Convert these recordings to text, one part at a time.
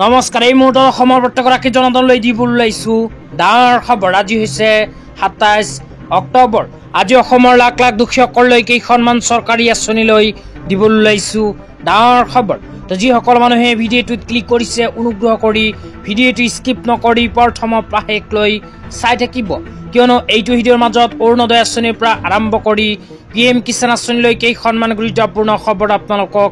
নমস্কাৰ এই মুহূৰ্তত অসমৰ প্ৰত্যেকগৰাকী জনতালৈ দিবলৈ ওলাইছো ডাঙৰ খবৰ। আজি হৈছে ২৭ অক্টোবৰ। আজি অসমৰ লাখ লাখ দুখীয়াসকললৈ কেইখনমান চৰকাৰী আঁচনি লৈ দিবলৈ ওলাইছো ডাঙৰ খবৰ। তো যিসকল মানুহে ভিডিঅ'টোত ক্লিক কৰিছে অনুগ্ৰহ কৰি ভিডিঅ'টো স্কিপ নকৰি প্ৰথমৰ পৰা শেষলৈ চাই থাকিব, কিয়নো এইটো ভিডিঅ'ৰ মাজত অৰুণোদয় আঁচনিৰ পৰা আৰম্ভ কৰি PM কিষাণ আঁচনিলৈ কেইখনমান গুৰুত্বপূৰ্ণ খবৰ আপোনালোকক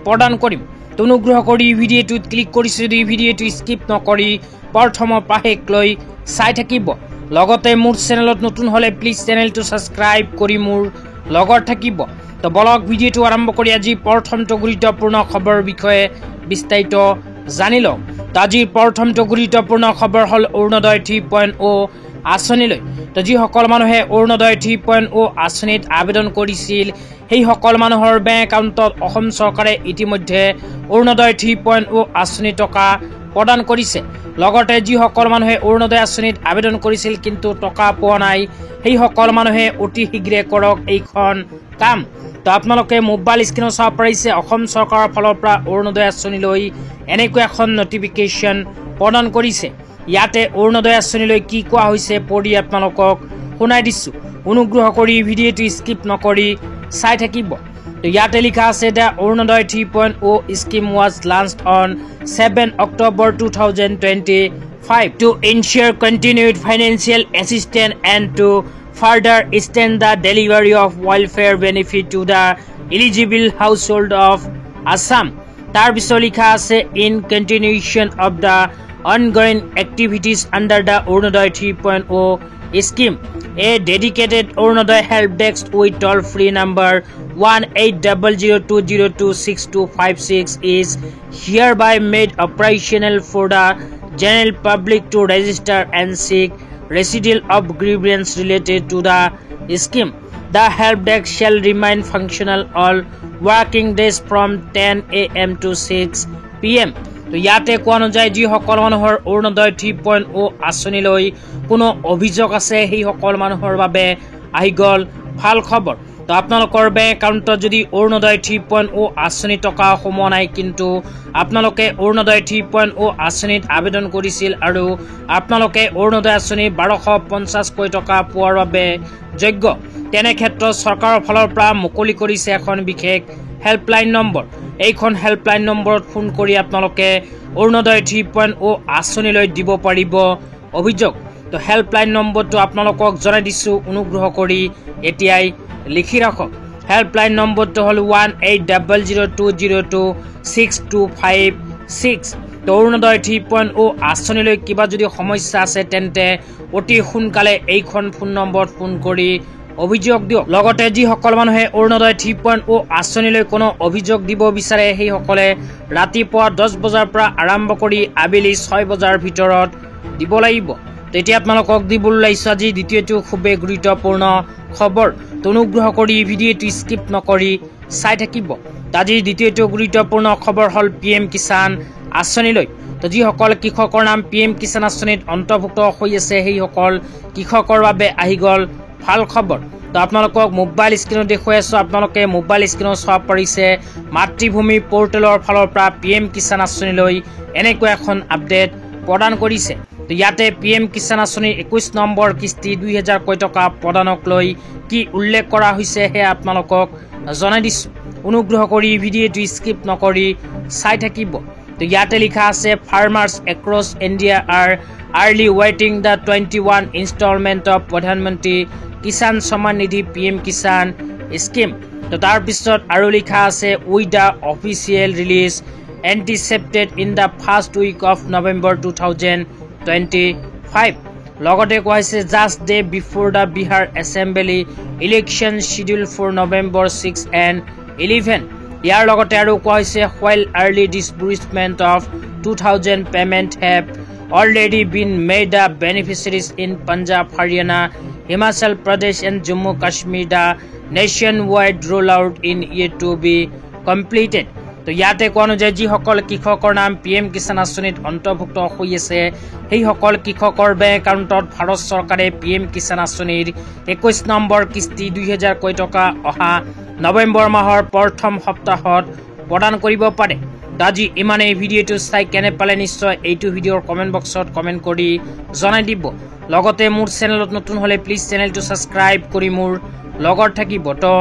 প্ৰদান কৰিম। অনুগ্ৰহ কৰি ভিডিঅ'টোত ক্লিক কৰিছে যদি ভিডিঅ'টো স্কিপ নকৰি প্ৰথমৰ পৰা শেষলৈ চাই থাকিব। লগতে মোৰ চেনেলত নতুন হ'লে প্লিজ চেনেলটো ছাবস্ক্ৰাইব কৰি মোৰ লগত থাকিব। তো বলক ভিডিঅ'টো আৰম্ভ কৰি আজি প্ৰথমটো গুৰুত্বপূৰ্ণ খবৰৰ বিষয়ে বিস্তাৰিত জানি লওঁ। তো আজিৰ প্ৰথমটো গুৰুত্বপূৰ্ণ খবৰ হ'ল অৰুণোদয় 3.0 আঁচনিলৈ। তো যিসকল মানুহে অৰুণোদয় 3.0 আঁচনিত আবেদন কৰিছিল সেইসকল মানুহৰ বেংক একাউণ্টত অসম চৰকাৰে ইতিমধ্যে অৰুণোদয় 3.0 আঁচনি টকা প্ৰদান কৰিছে। লগতে যিসকল মানুহে অৰুণোদয় আঁচনিত আবেদন কৰিছিল কিন্তু টকা পোৱা নাই সেইসকল মানুহে অতি শীঘ্ৰে কৰক এইখন কাম। তো আপোনালোকে মোবাইল স্ক্ৰীনত চাব পাৰিছে অসম চৰকাৰৰ ফালৰ পৰা অৰুণোদয় আঁচনিলৈ এনেকৈ এখন নটিফিকেশ্যন প্ৰদান কৰিছে। ইয়াতে অৰুণোদয় আঁচনিলৈ কি কোৱা হৈছে পঢ়ি আপোনালোকক শুনাই দিছোঁ। অনুগ্ৰহ কৰি ভিডিঅ'টো স্কিপ নকৰি চাই থাকিব। তো ইয়াতে লিখা আছে the Orunodoi 3.0 scheme was launched on 7 October 2025 to ensure continued financial assistance and to further extend the delivery of welfare benefit to the eligible household of Assam. তাৰ পিছত লিখা আছে in continuation of the ongoing activities under the Arunodaya 3.0 scheme. A dedicated Arunodaya help desk with toll-free number 1800202626 is hereby made operational for the general public to register and seek recital of grievance related to the scheme. The help desk shall remain functional all working days from 10 AM to 6 PM. তো ইয়াতে কোৱা অনুযায়ী যিসকল মানুহৰ অৰুণোদয় 3.0 আঁচনিলৈ কোনো অভিযোগ আছে সেইসকল মানুহৰ বাবে আহি গ'ল ভাল খবৰ। তো আপোনালোকৰ বেংক একাউণ্টত যদি অৰুণোদয় 3.0 আঁচনি টকা সোমোৱা নাই কিন্তু আপোনালোকে অৰুণোদয় 3.0 আঁচনিত আবেদন কৰিছিল আৰু আপোনালোকে অৰুণোদয় আঁচনি 1250কৈ টকা পোৱাৰ বাবে যোগ্য, তেনে ক্ষেত্ৰত চৰকাৰৰ ফালৰ পৰা মুকলি কৰিছে এখন বিশেষ হেল্পলাইন নম্বৰ। এইখন হেল্পলাইন নম্বৰত ফোন কৰি আপোনালোকে অৰুণোদয় 3.0 আঁচনিলৈ দিব পাৰিব অভিযোগ। তো হেল্পলাইন নম্বৰটো আপোনালোকক জনাই দিছোঁ, অনুগ্ৰহ কৰি এতিয়াই লিখি ৰাখক। হেল্পলাইন নম্বৰটো হ'ল 1800202626। তো অৰুণোদয় 3.0 আঁচনিলৈ কিবা যদি সমস্যা আছে তেন্তে অতি সোনকালে এইখন ফোন নম্বৰত ফোন কৰি অভিযোগ দিয়ক। লগতে যিসকল মানুহে অৰুণোদয় 3.0 আঁচনিলৈ কোনো অভিযোগ দিব বিচাৰে সেইসকলে ৰাতিপুৱা 10 বজাৰ পৰা আৰম্ভ কৰি আবেলি 6 বজাৰ ভিতৰত দিব লাগিব। তেতিয়া আপোনালোকক দিবলৈ ওলাইছোঁ আজি দ্বিতীয়টো খুবেই গুৰুত্বপূৰ্ণ খবৰ। তো অনুগ্ৰহ কৰি ভিডিঅ'টো স্কিপ নকৰি চাই থাকিব। আজিৰ দ্বিতীয়টো গুৰুত্বপূৰ্ণ খবৰ হ'ল PM কিষাণ আঁচনিলৈ। তো যিসকল কৃষকৰ নাম PM কিষাণ আঁচনিত অন্তৰ্ভুক্ত হৈ আছে সেইসকল কৃষকৰ বাবে আহি গ'ল ভাল খবৰ। তো আপোনালোকক মোবাইল স্ক্ৰীনত দেখুৱাই আছোঁ, আপোনালোকে মোবাইল স্ক্ৰীনত চাব পাৰিছে মাতৃভূমি পৰ্টেলৰ ফালৰ পৰা PM কিষাণ আঁচনিলৈ এনেকৈ এখন আপডেট প্ৰদান কৰিছে। তো ইয়াতে PM কিষাণ আঁচনিৰ 21 নম্বৰ কিস্তি 2000কৈ টকা প্ৰদানক লৈ কি উল্লেখ কৰা হৈছে সেয়া আপোনালোকক জনাই দিছোঁ। অনুগ্ৰহ কৰি ভিডিঅ'টো স্কিপ নকৰি চাই থাকিব। তো ইয়াতে লিখা আছে farmers across India are early ৱেটিং দ্য 21 ইনষ্টলমেণ্ট অফ প্ৰধানমন্ত্ৰী কিষাণ সন্মান নিধি PM কিষাণ স্কিম। তো তাৰপিছত আৰু লিখা আছে with the official release anticipated in the first week of November 2025। লগতে কোৱা হৈছে just day before the Bihar assembly election schedule for November 6 and 11। ইয়াৰ লগতে আৰু কোৱা হৈছে while early disbursement of 2000 payment have already been made the beneficiaries in Punjab, Haryana, Himachal Pradesh and Jammu Kashmir, the nationwide rollout in yet to be completed। তো ইয়াতে কোৱা অনুযায়ী যিসকল কৃষকৰ নাম PM কিষাণ আঁচনিত অন্তৰ্ভুক্ত হৈ আছে সেইসকল কৃষকৰ বেংক একাউণ্টত ভাৰত চৰকাৰে PM কিষাণ আঁচনিৰ 21 নম্বৰ কিস্তি 2000কৈ টকা অহা নৱেম্বৰ মাহৰ প্ৰথম সপ্তাহত প্ৰদান কৰিব পাৰে। আজি ইমানেই ভিডিঅ'টো চাই কেনে পালে নিশ্চয় এইটো ভিডিঅ'ৰ কমেণ্ট বক্সত কমেণ্ট কৰি জনাই দিব লগতে মোৰ চেনেলত নতুন হ'লে প্লিজ চেনেলটো ছাবস্ক্ৰাইব কৰি মোৰ লগত থাকিব তো